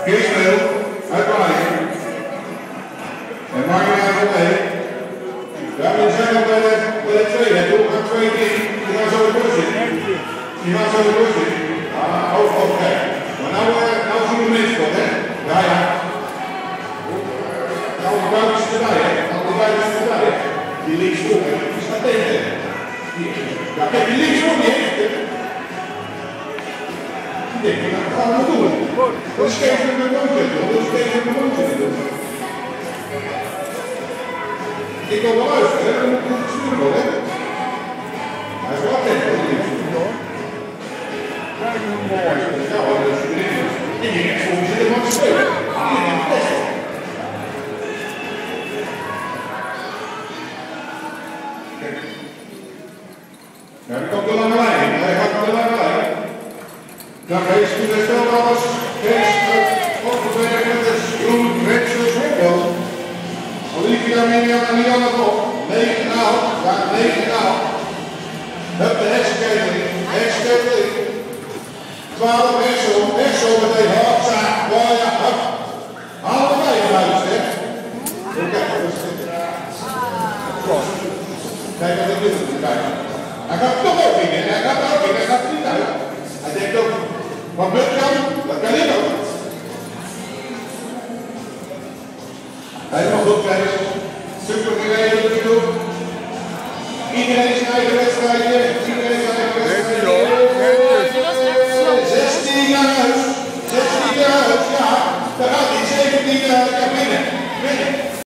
Keesmeel, uitwaaien. En Marjolein van Lee. Ja, we zijn al bij de tweede. Doe gaan 2 keer. Die gaan zo de bus in. Die gaan zo de bus in. Ah, oké. Maar nou zien we mensen, hè? Ja, ja. Nou, de buitenste erbij, hè? Nou, de buitenste erbij, hè? Die linksvoor, hè? Die staat tegen. Ja, kijk, die linksvoor niet heeft, hè? Die denkt, nou, gaan we dat doen. Dat is geen van mijn mootje, dat is geen van mijn mootje. Ik wil wel luisteren, hè? Dan moet ik het sturen wel, hè? Hij is wel tegen, hè? Ja, maar dat is niet. Ik denk echt voor me zitten, maar te spelen. Ik denk het best wel. Ja, die komt de lange lijn. Hij gaat naar de lange lijn. Dan Kees, goed herstel alles. Kees, Opperberg met de groen, Rensel, Zwoel. Olivia, Mirjam en Lianne nog. 9,5. Ja, 9,5. Hup, de heksenketeling. Heksenketeling. 12 Rensel meteen. Hopsa. Ja, ja, hup. Haal de bij naar huis, hè. Kijk, dat is het. Kijk, wat ik doe erbij. Hij gaat toch ook in, hè? Hij gaat ook in, hij gaat er niet uit. Hij denkt ook, wat Mut kan, dat kan ik ook. Helemaal goed, Kees. Super gereden, dat doen. Iedereen is eigen